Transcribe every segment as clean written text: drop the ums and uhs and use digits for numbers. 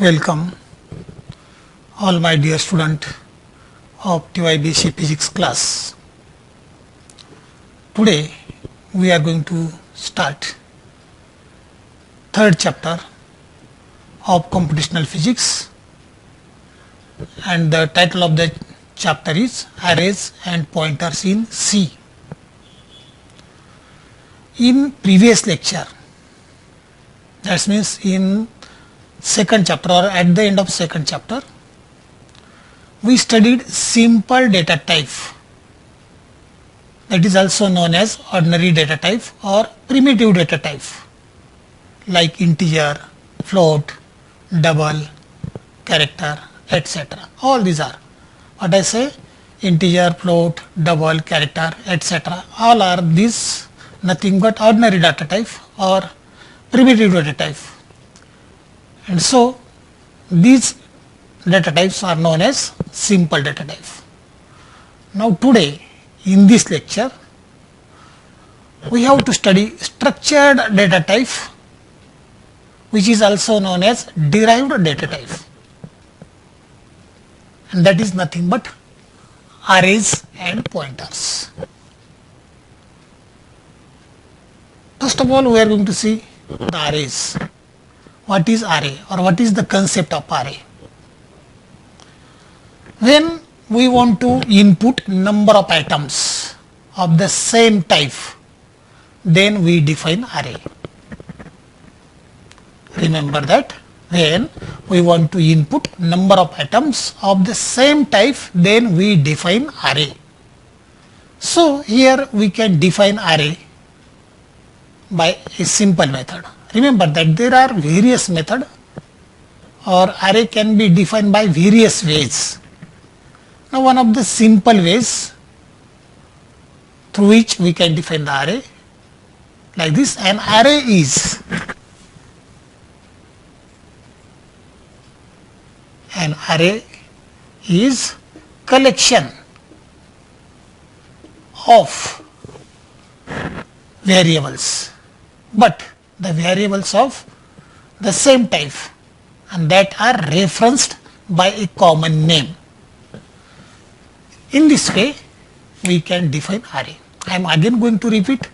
Welcome all my dear student of TYBC physics class. Today we are going to start third chapter of computational physics, and the title of the chapter is arrays and pointers in C. In previous lecture, that means in second chapter or at the end of second chapter, we studied simple data type, that is also known as ordinary data type or primitive data type, like integer, float, double, character, etc. All these are what I say, integer, float, double, character, etc. All are these nothing but ordinary data type or primitive data type. And so these data types are known as simple data type. Now today in this lecture we have to study structured data type, which is also known as derived data type, and that is nothing but arrays and pointers. First of all, we are going to see the arrays. What is array or what is the concept of array? When we want to input number of items of the same type, then we define array. Remember that when we want to input number of items of the same type, then we define array. So here we can define array by a simple method. Remember that there are various methods, or array can be defined by various ways. Now one of the simple ways through which we can define the array like this: an array is collection of variables, but the variables of the same type and that are referenced by a common name. In this way we can define array. I am again going to repeat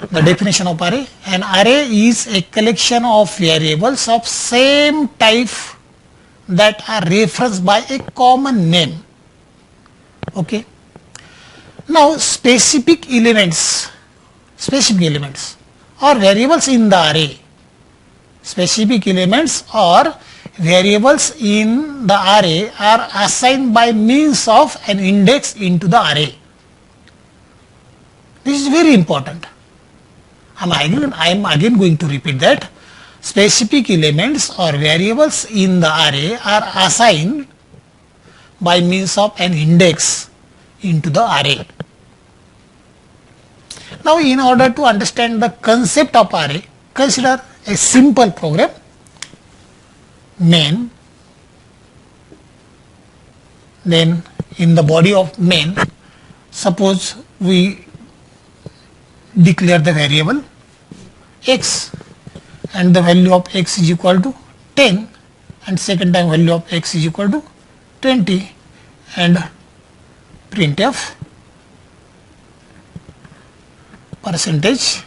the definition of array. An array is a collection of variables of same type that are referenced by a common name. Okay. Now specific elements or variables in the array. Specific elements or variables in the array are assigned by means of an index into the array. This is very important. I am again going to repeat that. Specific elements or variables in the array are assigned by means of an index into the array. Now in order to understand the concept of array, consider a simple program. Main, then in the body of main, suppose we declare the variable x and the value of x is equal to 10, and second time value of x is equal to 20, and printf percentage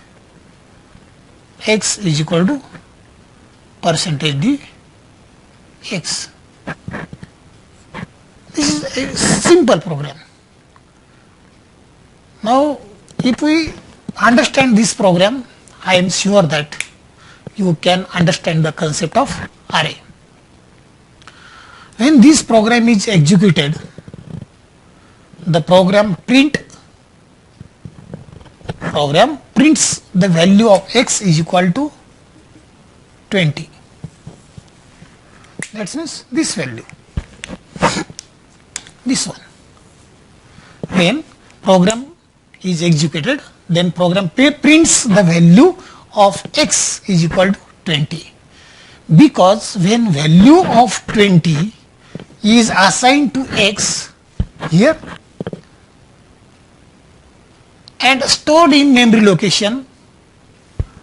x is equal to percentage d x. This is a simple program. Now if we understand this program, I am sure that you can understand the concept of array. When this program is executed, the program prints the value of x is equal to 20. That means this value, this one. When program is executed, then program prints the value of x is equal to 20, because when value of 20 is assigned to x here and stored in memory location,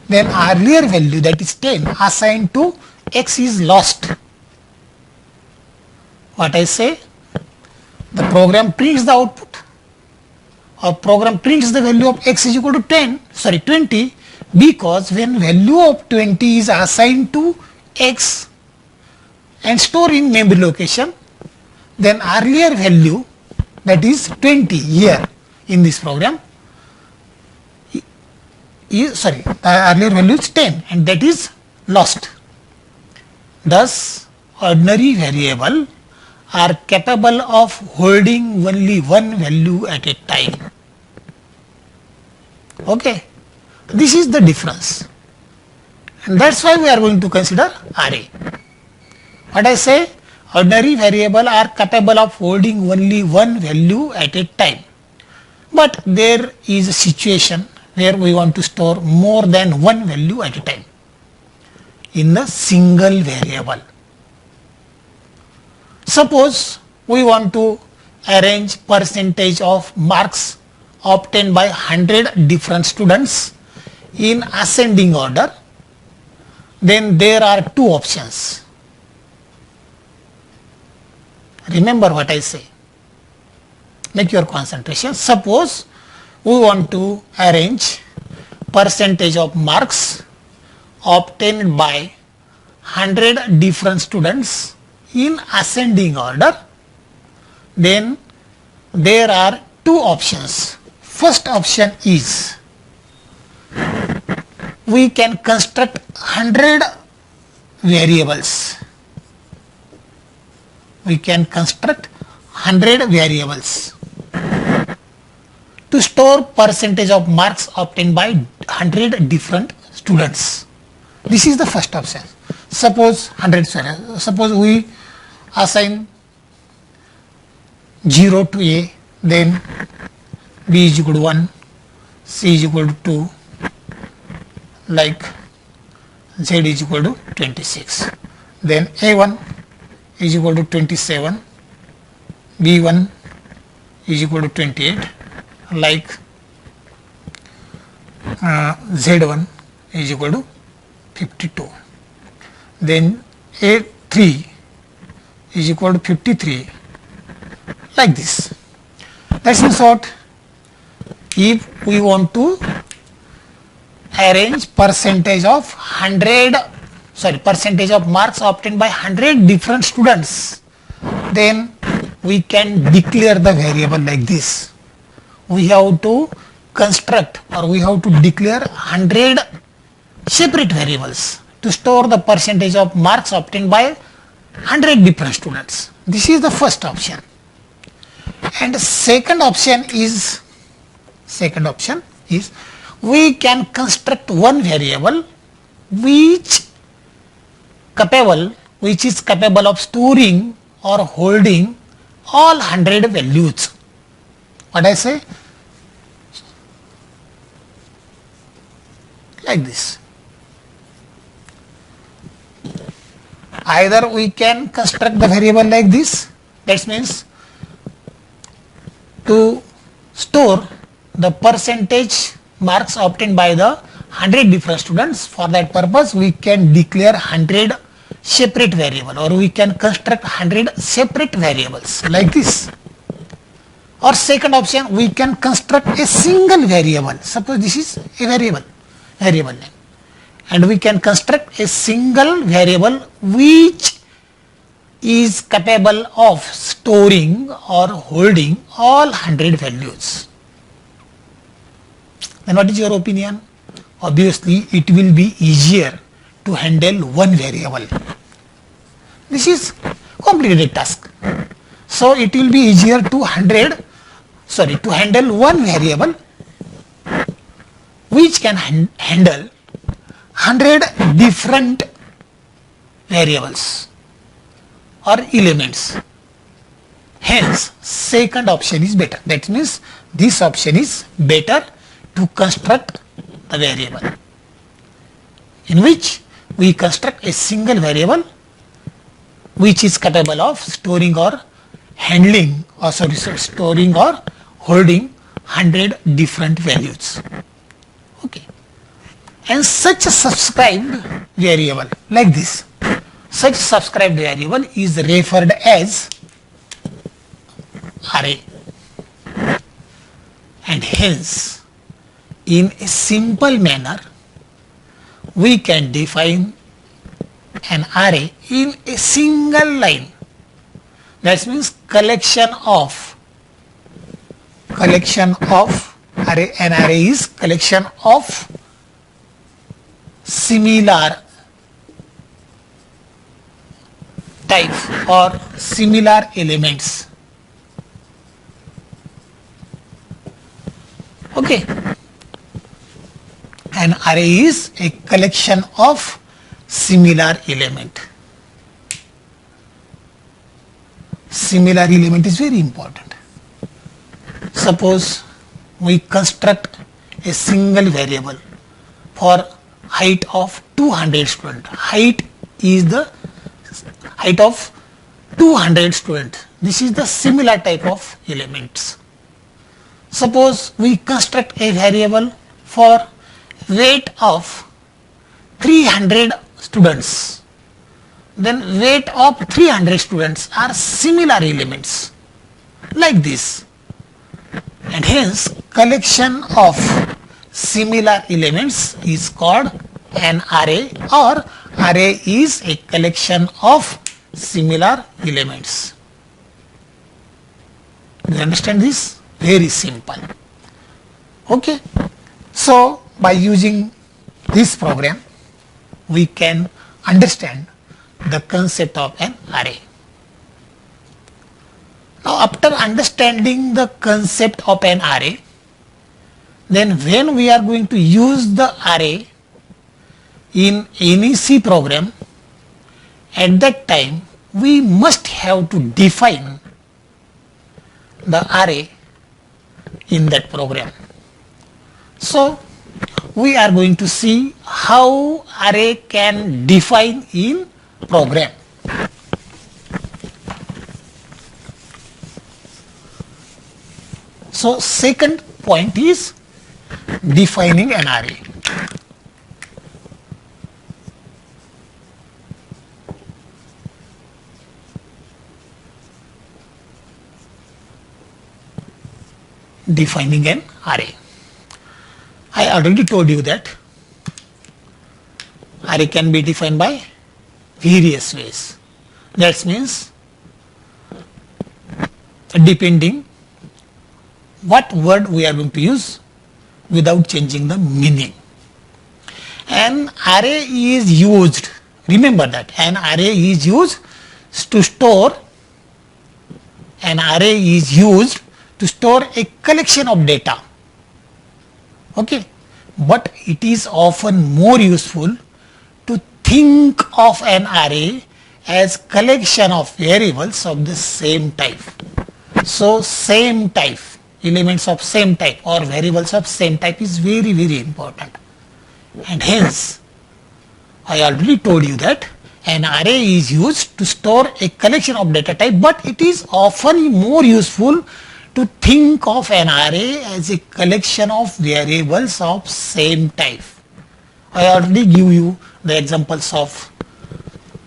then earlier value, that is 10, assigned to x is lost. What I say? The program prints the output, or program prints the value of x is equal to 20, because when value of 20 is assigned to x and stored in memory location, then earlier value, that is 20 here in this program, the earlier value is 10 and that is lost. Thus, ordinary variable are capable of holding only one value at a time. Okay, this is the difference, and that's why we are going to consider array. What I say? Ordinary variable are capable of holding only one value at a time, but there is a situation where we want to store more than one value at a time in a single variable. Suppose we want to arrange percentage of marks obtained by 100 different students in ascending order, then there are two options. Remember what I say. Make your concentration. Suppose we want to arrange percentage of marks obtained by 100 different students in ascending order, then there are two options. First option is we can construct 100 variables. We can construct 100 variables to store percentage of marks obtained by 100 different students. This is the first option. Suppose we assign 0 to A, then B is equal to 1, C is equal to 2, like Z is equal to 26. Then A1 is equal to 27, B1 is equal to 28, like Z1 is equal to 52. Then A3 is equal to 53, like this. That means what? If we want to arrange percentage of marks obtained by 100 different students, then we can declare the variable like this. We have to construct, or we have to declare 100 separate variables to store the percentage of marks obtained by 100 different students. This is the first option. And the second option is we can construct one variable which is capable of storing or holding all 100 values. What I say? Like this. Either we can construct the variable like this, that means to store the percentage marks obtained by the 100 different students. For that purpose, we can declare 100 separate variable, or we can construct 100 separate variables like this. Or second option, we can construct a single variable. Suppose this is a variable name, and we can construct a single variable which is capable of storing or holding all 100 values. Then what is your opinion? Obviously, it will be easier to handle one variable. This is complicated task. So it will be easier to handle one variable which can handle 100 different variables or elements. Hence, second option is better. That means this option is better to construct a variable in which we construct a single variable which is capable of storing or storing or holding 100 different values. Okay. And such a subscribed variable like this, such subscribed variable is referred as array. And hence, in a simple manner, we can define an array in a single line. That means collection of array. An array is collection of similar type or similar elements. Okay. An array is a collection of similar element. Similar element is very important. Suppose we construct a single variable for height of 200 students. Height is the height of 200 students. This is the similar type of elements. Suppose we construct a variable for weight of 300 students. Then weight of 300 students are similar elements like this. And hence collection of similar elements is called an array, or array is a collection of similar elements. Do you understand this? Very simple. Okay. So by using this program, we can understand the concept of an array. Now after understanding the concept of an array, then when we are going to use the array in any C program, at that time we must have to define the array in that program. So we are going to see how array can define in program. So second point is defining an array. Defining an array. I already told you that array can be defined by various ways. That means depending what word we are going to use without changing the meaning. An array is used, remember that, an array is used to store, an array is used to store a collection of data. Okay, but it is often more useful to think of an array as collection of variables of the same type. So same type, elements of same type or variables of same type is very, very important. And hence, I already told you that an array is used to store a collection of data type, but it is often more useful to think of an array as a collection of variables of same type. I already give you the examples of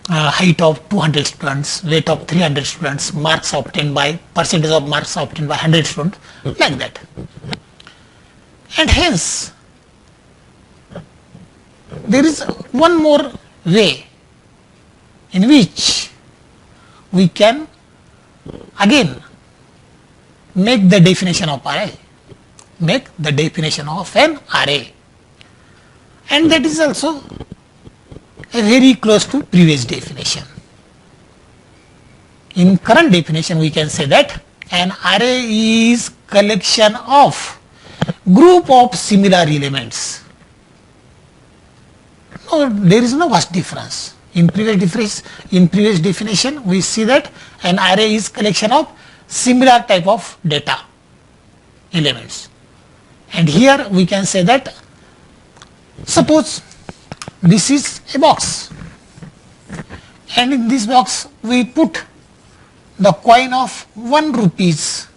height of 200 students, weight of 300 students, marks obtained by, percentage of marks obtained by 100 students, like that. And hence, there is one more way in which we can again make the definition of array, make the definition of an array, and that is also a very close to previous definition. In current definition, we can say that an array is collection of group of similar elements. No, there is no vast difference. In previous definition, we see that an array is collection of similar type of data elements, and here we can say that suppose this is a box, and in this box we put the coin of 1 rupees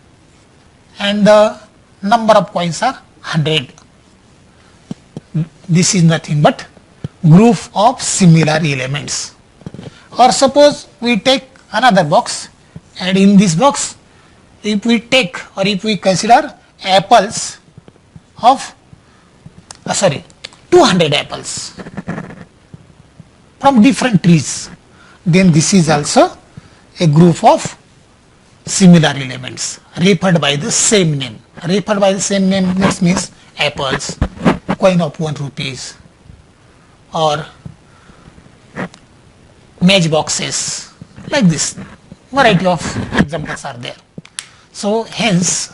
and the number of coins are 100. this is nothing but group of similar elements. Or suppose we take another box, and in this box if we take or if we consider apples of 200 apples from different trees, then this is also a group of similar elements referred by the same name. Referred by the same name means apples, coin of 1 rupees, or matchboxes, like this. Variety of examples are there. So hence,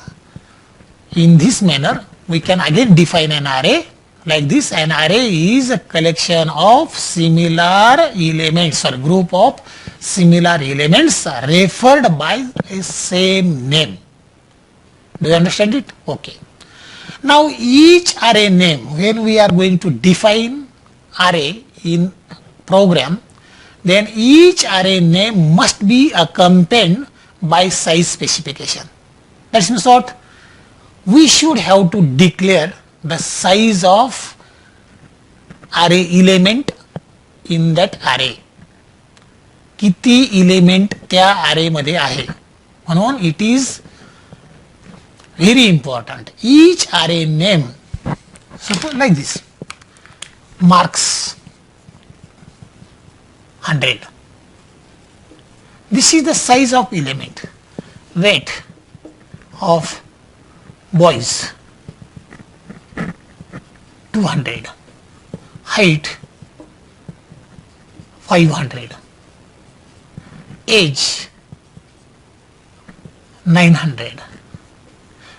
in this manner, we can again define an array like this. An array is a collection of similar elements or group of similar elements referred by a same name. Do you understand it? Okay. Now each array name, when we are going to define array in program, then each array name must be accompanied by size specification. That means what? We should have to declare the size of array element in that array. किती element त्या array मध्ये आहे. म्हणून it is very important. Each array name, suppose like this, marks 100. This is the size of element. Weight of boys 200. Height 500. Age 900.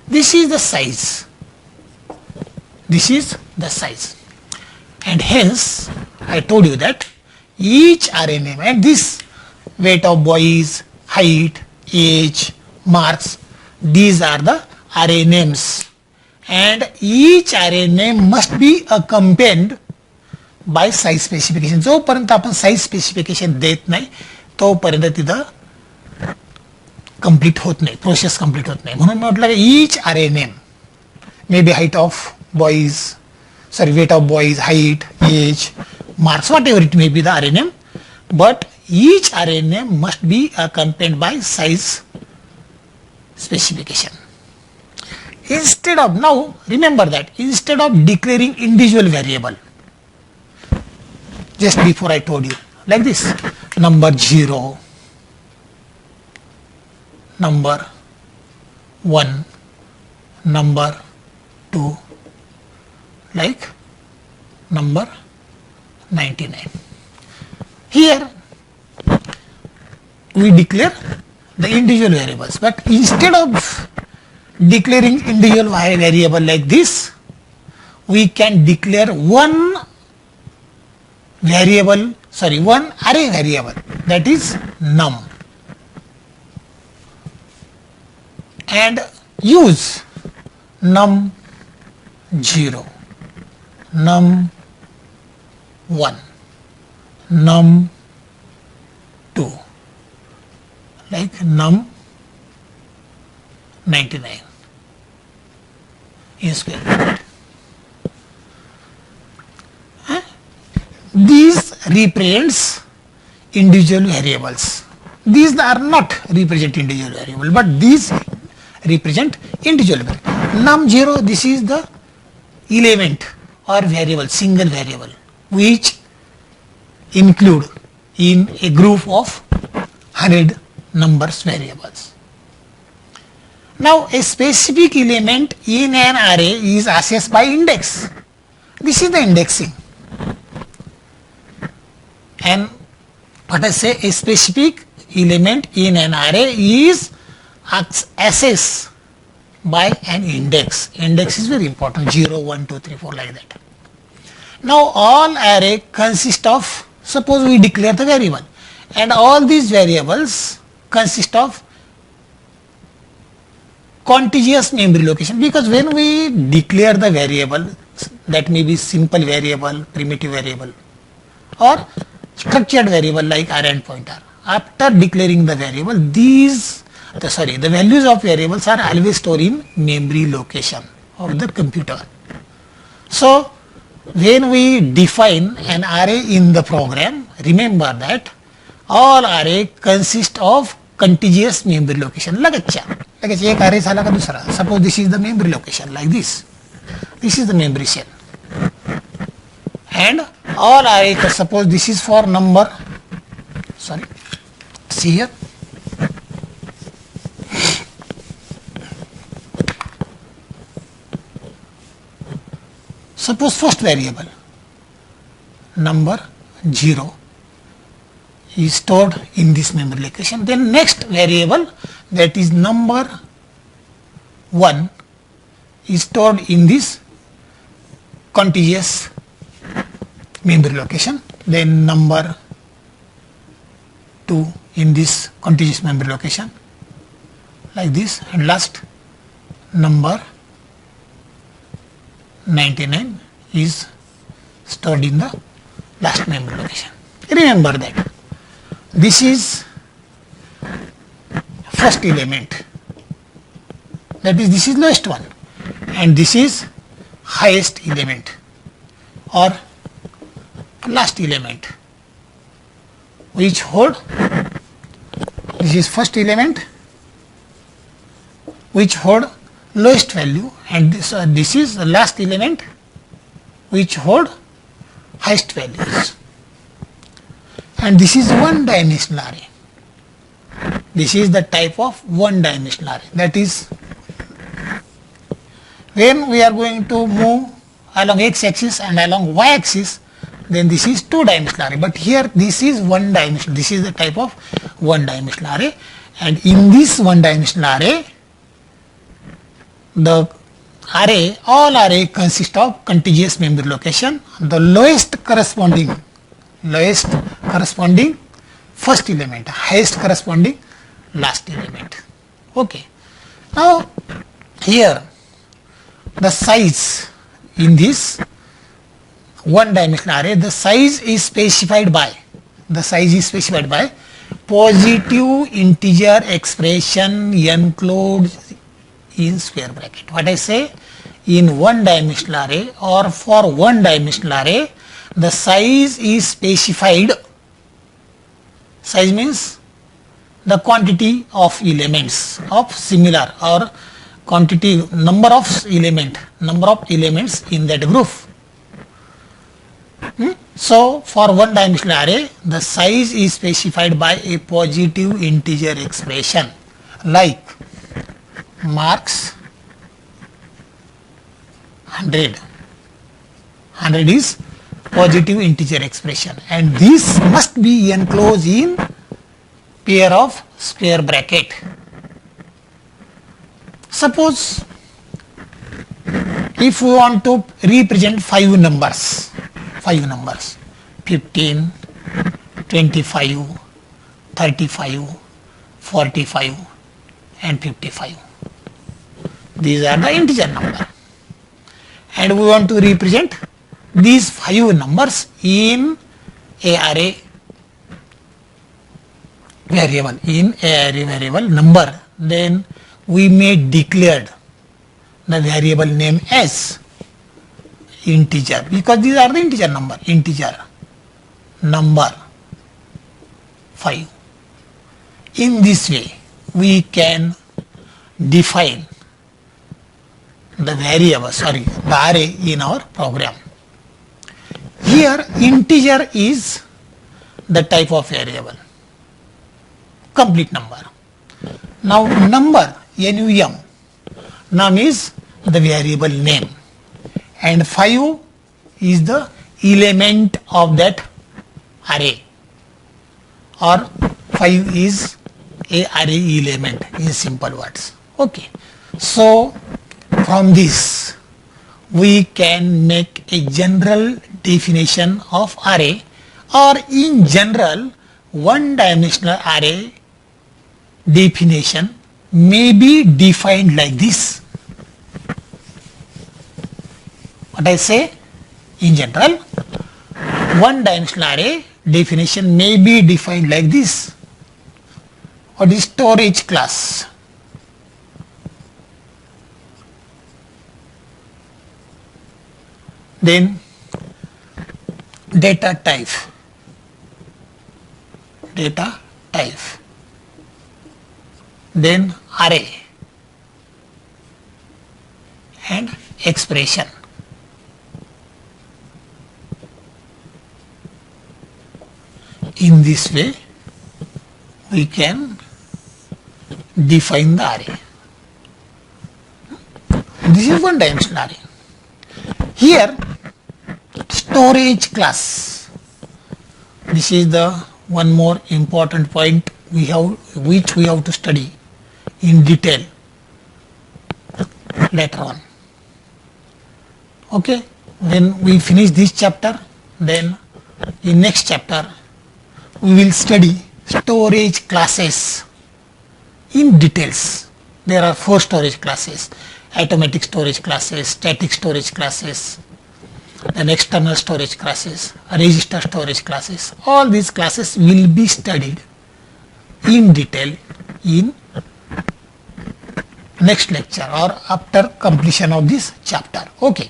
This is the size. This is the size. And hence, I told you that each array name, and this weight of boys, height, age, marks, these are the array names. And each array name must be accompanied by size specification. जोपर्यंत आपण size specification देत नाही तोपर्यंत तिथं complete होत नाही, process complete होत नाही. म्हणून म्हटलं की each array name may be height of boys, weight of boys, height, age, marks, whatever it may be the array name, but each array name must be accompanied by size specification. Instead of, now remember that instead of declaring individual variable, just before I told you like this, number 0, number 1, number 2, like number 99. Here we declare the individual variables, but instead of declaring individual variable like this, we can declare one array variable, that is num, and use num 0, num 1, num 2, like num 99 in square bracket. These represents individual variables. These are not represent individual variable, but these represent individual variable. Num 0, this is the element or variable, single variable, which include in a group of 100 numbers variables. Now a specific element in an array is accessed by index. This is the indexing. And what I say, a specific element in an array is accessed by an index. Index is very important, 0, 1, 2, 3, 4, like that. Now all array consist of, suppose we declare the variable, and all these variables consist of contiguous memory location, because when we declare the variable, that may be simple variable, primitive variable, or structured variable like array and pointer. After declaring the variable, the values of variables are always stored in memory location of the computer. So when we define an array in the program, remember that all array consist of contiguous memory location. लगच्चा एक array झाला का दूसरा. Suppose this is the memory location like this. This is the memory cell. And all array, suppose this is for number. Sorry. See here. Suppose first variable number 0 is stored in this memory location. Then next variable, that is number 1, is stored in this contiguous memory location. Then number 2 in this contiguous memory location like this, and last number 99 is stored in the last memory location. Remember that this is first element, that is this is lowest one, and this is highest element or last element, which hold, this is first element which hold lowest value, and this is the last element which hold highest values. And this is one dimensional array. This is the type of one dimensional array. That is, when we are going to move along x axis and along y axis, then this is two dimensional array. But here this is one dimensional. This is the type of one dimensional array. And in this one dimensional array, the array, all array consist of contiguous memory location. The lowest corresponding first element, highest corresponding last element. Okay. Now here the size in this one dimensional array, the size is specified by positive integer expression enclosed in square bracket. What I say, in one dimensional array or for one dimensional array, the size is specified. Size means the quantity of elements of similar, or quantity, number of elements in that group. So for one dimensional array, the size is specified by a positive integer expression like marks 100. 100 is positive integer expression, and this must be enclosed in pair of square bracket. Suppose if we want to represent 5 numbers 15, 25, 35, 45 and 55. These are the integer number, and we want to represent these 5 numbers in a array variable, number. Then we may declare the variable name as integer, because these are the integer number 5. In this way we can define the array in our program. Here integer is the type of variable, complete number. Now number, num is the variable name, and 5 is the element of that array, or 5 is a array element in simple words. Okay. So from this we can make a general definition of array, or in general one dimensional array definition may be defined like this. What I say, in general one dimensional array definition may be defined like this. What is storage class? Then data type, then array and expression. In this way we can define the array. This is one dimensional array. Here storage class, this is the one more important point which we have to study in detail later on. Okay, when we finish this chapter, then in next chapter we will study storage classes in details. There are 4 storage classes: automatic storage classes, static storage classes, then external storage classes, register storage classes. All these classes will be studied in detail in next lecture or after completion of this chapter. Okay,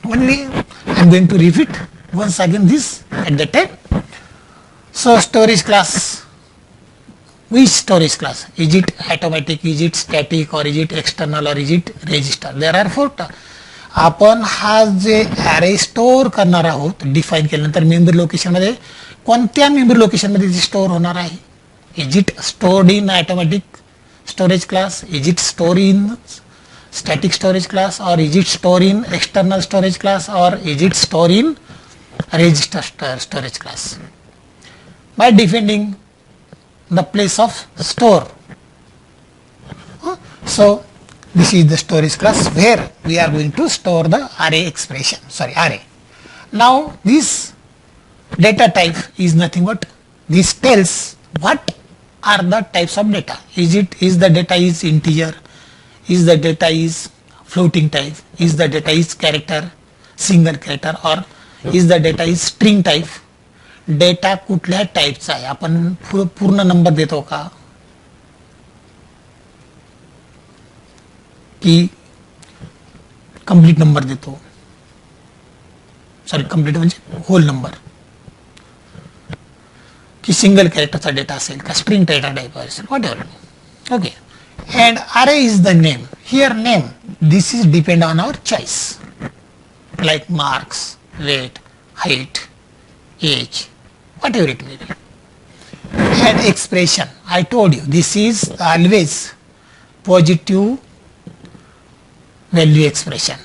only I am going to repeat once again this at the time. So storage class, which storage class? Is it automatic, is it static, or is it external, or is it register? There are 4. आपण हा जे array store करणार आहोत define केल्यानंतर memory location मध्ये कोणत्या memory location मध्ये ते store होणार आहे? Is it stored in automatic storage class, is it store in static storage class, or is it store in external storage class, or is it store in register storage class? By defining the place of store. So this is the storage class where we are going to store the array expression, array. Now this data type is nothing but this tells what are the types of data. Is the data is integer, is the data is floating type, is the data is character, single character, or is the data is string type. Data कुठल्या टाईपचा आहे? आपण पूर्ण number देतो का की complete number देतो? Complete म्हणजे whole number, की सिंगल कॅरेक्टरचा डेटा असेल का स्ट्रिंग डेटा टाईप असेल, what ever. Okay, and array is the name. Here name, this is depend on our choice, like marks, weight, height, age, whatever it may be. And expression, I told you this is always positive value expression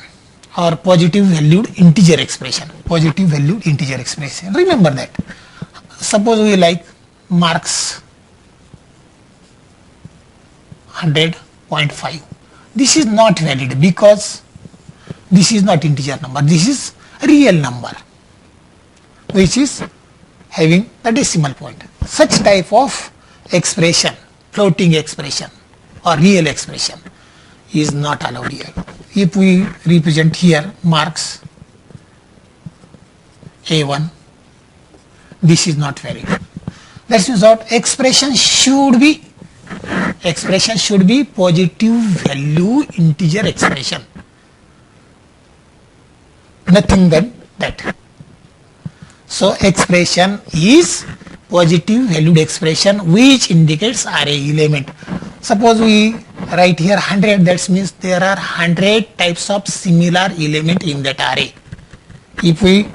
or positive valued integer expression. Positive valued integer expression, remember that. Suppose we like marks 100.5. This is not valid because this is not integer number, this is real number which is having the decimal point. Such type of expression, floating expression or real expression, is not allowed here. If we represent here marks A1, this is not valid. That means what? Expression should be positive value integer expression, nothing than that. So expression is positive valued expression which indicates array element. Suppose we write here 100, that means there are 100 types of similar element in that array. If we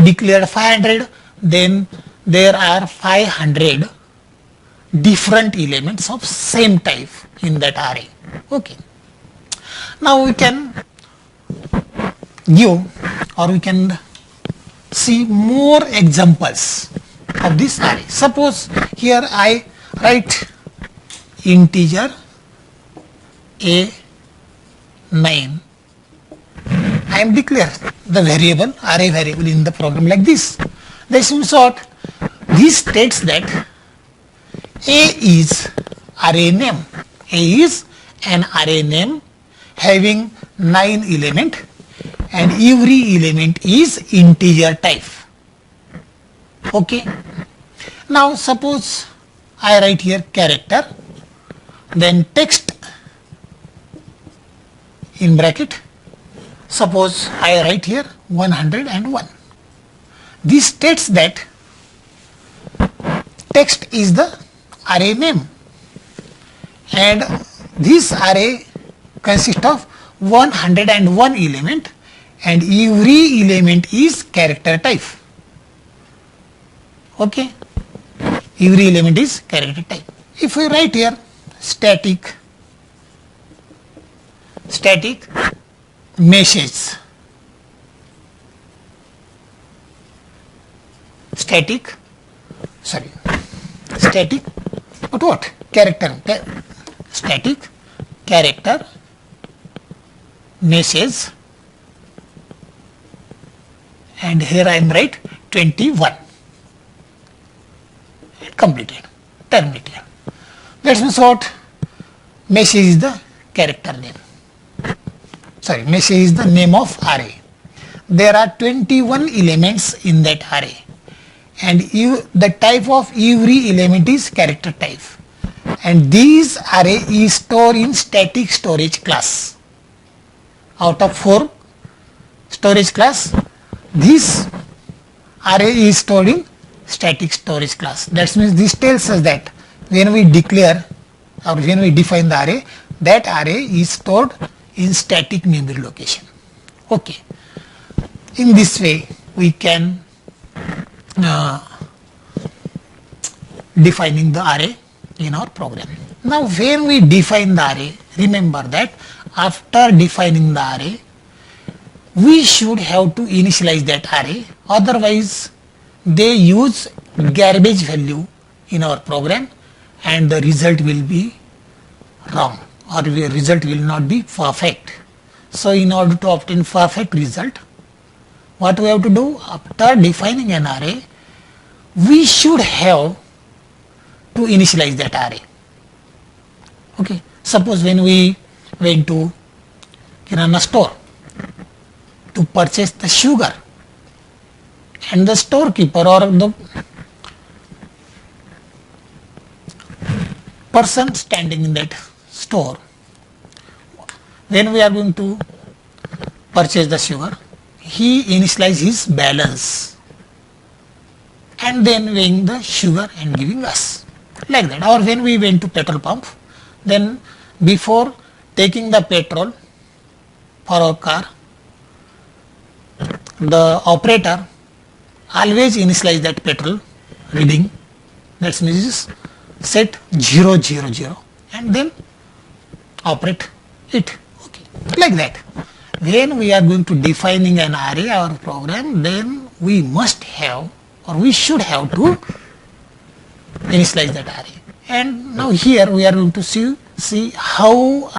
declare 500, then there are 500 different elements of same type in that array. Okay. Now we can give or we can see more examples of this array. Suppose here I write integer A9. I am declare the variable, array variable in the program like this. This means what? This states that A is array name. A is an array name having 9 element and every element is integer type. Okay. Now suppose I write here character, then text in bracket. Suppose I write here 101. this states that text is the array name, and this array consists of 101 element, and every element is character type. Okay, every element is character type. If we write here static message, static what character, static character message, and here I am write 21, completed, terminated. That means what? Message is the character name. Sorry, message is the name of array. There are 21 elements in that array, and the type of every element is character type, and this array is stored in static storage class. Out of 4 storage class, this array is stored in static storage class. That means this tells us that when we declare or when we define the array, that array is stored in static memory location. Okay. In this way we can defining the array in our program. Now when we define the array, remember that after defining the array, we should have to initialize that array, otherwise they use garbage value in our program and the result will be wrong, or the result will not be perfect. So in order to obtain perfect result, what we have to do? After defining an array, we should have to initialize that array. Okay. Suppose when we went to Kirana store to purchase the sugar, and the storekeeper or the person standing in that store, when we are going to purchase the sugar, he initializes his balance and then weighing the sugar and giving us, like that. Or when we went to petrol pump, then before taking the petrol for our car, the operator always initialize that petrol reading, that means set 000 and then operate it. Okay, like that. When we are going to defining an array or program, then we must have or we should have to initialize that array. And now here we are going to see how